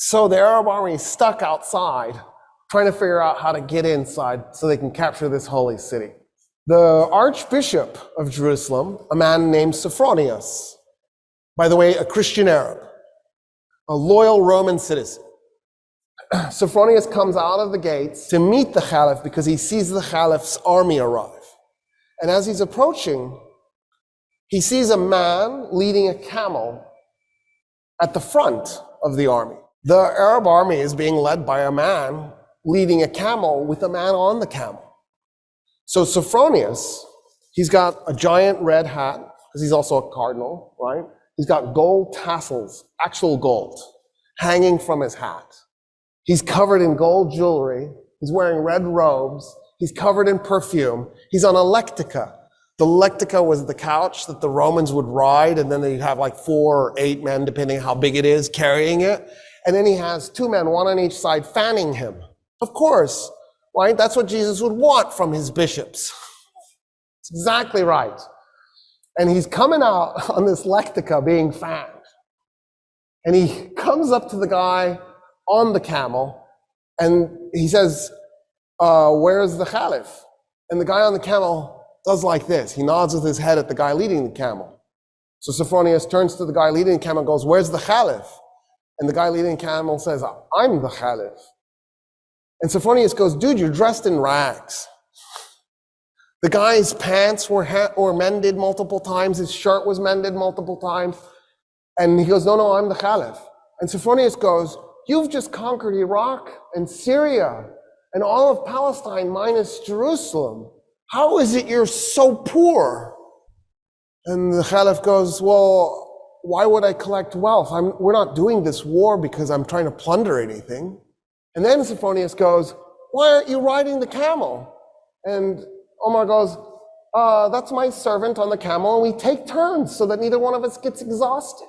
So the Arab army is stuck outside, trying to figure out how to get inside so they can capture this holy city. The Archbishop of Jerusalem, a man named Sophronius, by the way, a Christian Arab, a loyal Roman citizen. Sophronius comes out of the gates to meet the Caliph because he sees the Caliph's army arrive. And as he's approaching, he sees a man leading a camel at the front of the army. The Arab army is being led by a man leading a camel with a man on the camel. So Sophronius, he's got a giant red hat, because he's also a cardinal, right? He's got gold tassels, actual gold, hanging from his hat. He's covered in gold jewelry. He's wearing red robes. He's covered in perfume. He's on a lectica. The lectica was the couch that the Romans would ride, and then they'd have like 4 or 8 men, depending on how big it is, carrying it. And then he has 2 men, one on each side, fanning him. Of course, right? That's what Jesus would want from his bishops. It's exactly right. And he's coming out on this lectica being fanned. And he comes up to the guy on the camel, and he says, where's the Caliph? And the guy on the camel does like this. He nods with his head at the guy leading the camel. So Sophronius turns to the guy leading the camel and goes, where's the Caliph? And the guy leading the camel says, I'm the Caliph. And Sophronius goes, dude, you're dressed in rags. The guy's pants were mended multiple times. His shirt was mended multiple times. And he goes, no, I'm the Caliph. And Sophronius goes, you've just conquered Iraq and Syria and all of Palestine minus Jerusalem. How is it you're so poor? And the Caliph goes, well, why would I collect wealth? We're not doing this war because I'm trying to plunder anything. And then Sophronius goes, why aren't you riding the camel? And Omar goes, that's my servant on the camel, and we take turns so that neither one of us gets exhausted.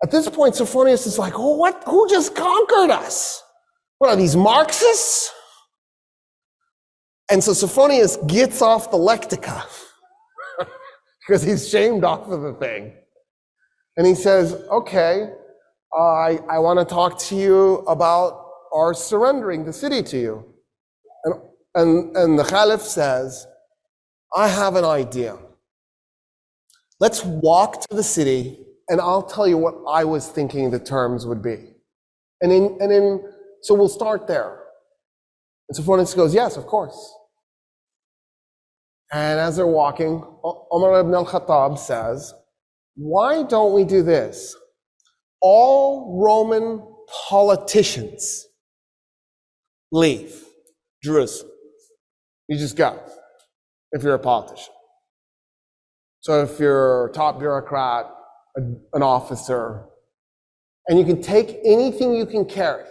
At this point, Sophronius is like, oh, what? Who just conquered us? What are these, Marxists? And so Sophronius gets off the lectica because he's shamed off of the thing. And he says, okay, I want to talk to you about our surrendering the city to you. And the Caliph says, I have an idea. Let's walk to the city and I'll tell you what I was thinking the terms would be. So we'll start there. And Sophronius goes, yes, of course. And as they're walking, Umar ibn al-Khattab says, why don't we do this? All Roman politicians leave Jerusalem. You just go, if you're a politician. So if you're a top bureaucrat, an officer, and you can take anything you can carry.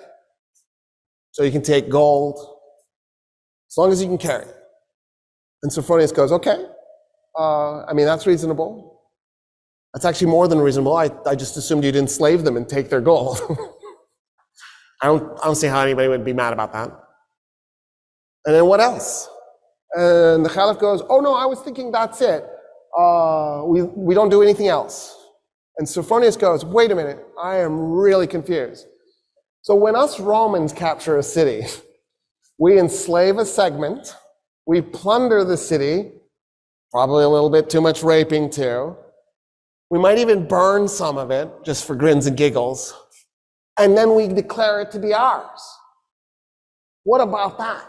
So you can take gold, as long as you can carry it. And Sophronius goes, okay, that's reasonable. That's actually more than reasonable. I just assumed you'd enslave them and take their gold. I don't see how anybody would be mad about that. And then what else? And the Caliph goes, oh no, I was thinking that's it. We don't do anything else. And Sophronius goes, wait a minute, I am really confused. So when us Romans capture a city, we enslave a segment, we plunder the city, probably a little bit too much raping too. We might even burn some of it, just for grins and giggles. And then we declare it to be ours. What about that?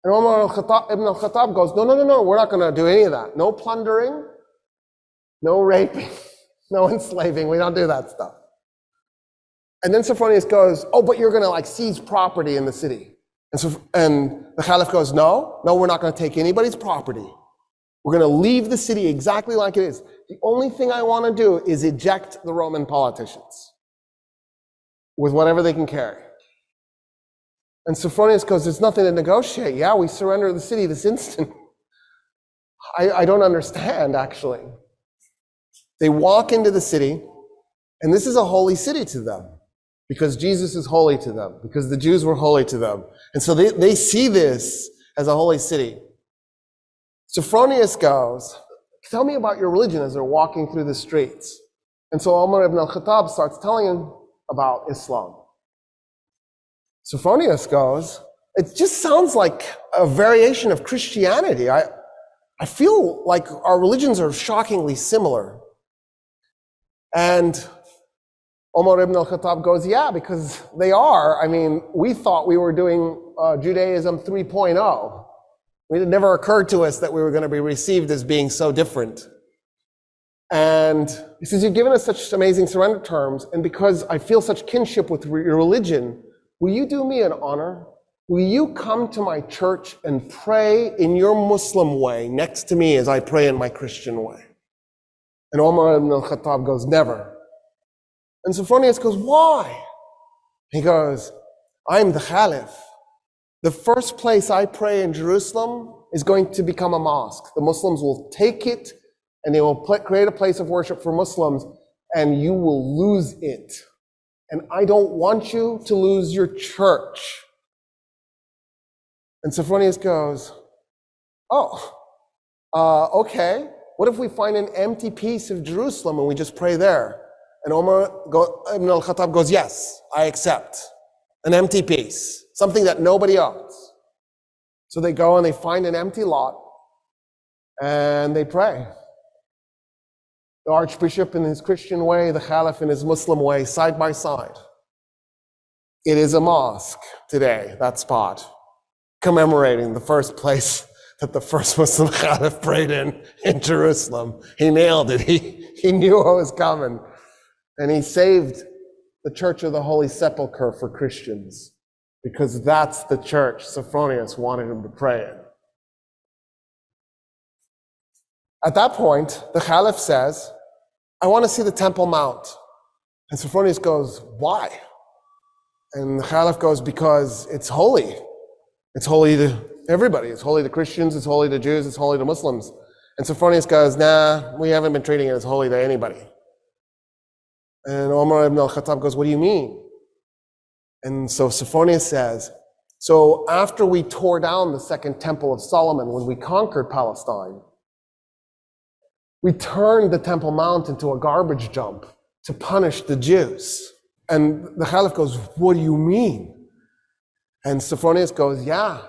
And Umar ibn al-Khattab goes, no, we're not going to do any of that. No plundering, no raping, no enslaving. We don't do that stuff. And then Sophronius goes, oh, but you're going to seize property in the city. And the Caliph goes, no, we're not going to take anybody's property. We're going to leave the city exactly like it is. The only thing I want to do is eject the Roman politicians with whatever they can carry. And Sophronius goes, there's nothing to negotiate. Yeah, we surrender the city this instant. I don't understand, actually. They walk into the city, and this is a holy city to them, because Jesus is holy to them, because the Jews were holy to them. And so they see this as a holy city. Sophronius goes, tell me about your religion, as they're walking through the streets. And so Umar ibn al-Khattab starts telling him about Islam. Sophronius goes, it just sounds like a variation of Christianity. I feel like our religions are shockingly similar. And Umar ibn al-Khattab goes, yeah, because they are. I mean, we thought we were doing Judaism 3.0. It never occurred to us that we were going to be received as being so different. And he says, you've given us such amazing surrender terms, and because I feel such kinship with your religion, will you do me an honor? Will you come to my church and pray in your Muslim way next to me as I pray in my Christian way? And Umar ibn al-Khattab goes, never. And Sophronius goes, why? He goes, I'm the Caliph. The first place I pray in Jerusalem is going to become a mosque. The Muslims will take it and they will create a place of worship for Muslims, and you will lose it. And I don't want you to lose your church. And Sophronius goes, okay. What if we find an empty piece of Jerusalem and we just pray there? And Umar ibn al-Khattab goes, yes, I accept. An empty piece, something that nobody owns. So they go and they find an empty lot and they pray. The Archbishop in his Christian way, the Caliph in his Muslim way, side by side. It is a mosque today, that spot, commemorating the first place that the first Muslim Caliph prayed in Jerusalem. He nailed it. He knew what was coming. And he saved the Church of the Holy Sepulchre for Christians, because that's the church Sophronius wanted him to pray in. At that point, the Caliph says, I want to see the Temple Mount. And Sophronius goes, why? And the Caliph goes, because it's holy. It's holy to everybody. It's holy to Christians, it's holy to Jews, it's holy to Muslims. And Sophronius goes, nah, we haven't been treating it as holy to anybody. And Umar ibn al-Khattab goes, what do you mean? And so Sophronius says, so after we tore down the second temple of Solomon, when we conquered Palestine, we turned the Temple Mount into a garbage dump to punish the Jews. And the Caliph goes, what do you mean? And Sophronius goes, yeah,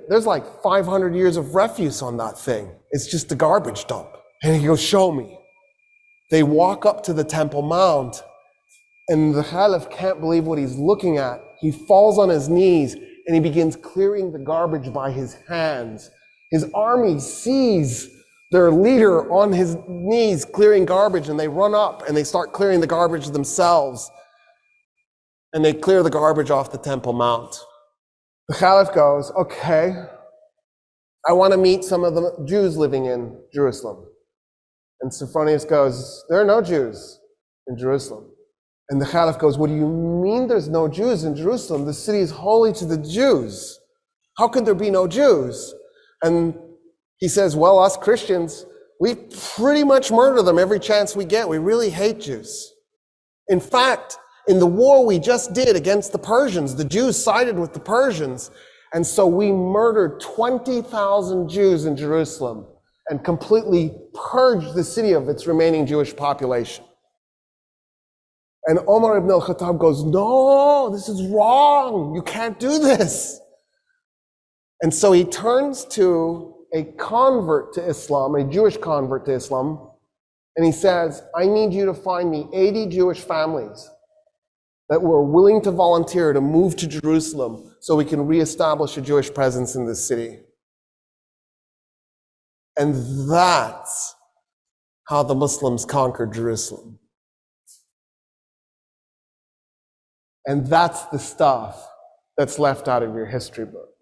there's like 500 years of refuse on that thing. It's just a garbage dump. And he goes, show me. They walk up to the Temple Mount, and the Caliph can't believe what he's looking at. He falls on his knees, and he begins clearing the garbage by his hands. His army sees their leader on his knees clearing garbage, and they run up, and they start clearing the garbage themselves. And they clear the garbage off the Temple Mount. The Caliph goes, okay, I want to meet some of the Jews living in Jerusalem. And Sophronius goes, there are no Jews in Jerusalem. And the Caliph goes, what do you mean there's no Jews in Jerusalem? The city is holy to the Jews. How could there be no Jews? And he says, well, us Christians, we pretty much murder them every chance we get. We really hate Jews. In fact, in the war we just did against the Persians, the Jews sided with the Persians. And so we murdered 20,000 Jews in Jerusalem and completely purged the city of its remaining Jewish population. And Umar ibn al-Khattab goes, no, this is wrong. You can't do this. And so he turns to a convert to Islam, a Jewish convert to Islam, and he says, I need you to find me 80 Jewish families that were willing to volunteer to move to Jerusalem so we can reestablish a Jewish presence in this city. And that's how the Muslims conquered Jerusalem. And that's the stuff that's left out of your history book.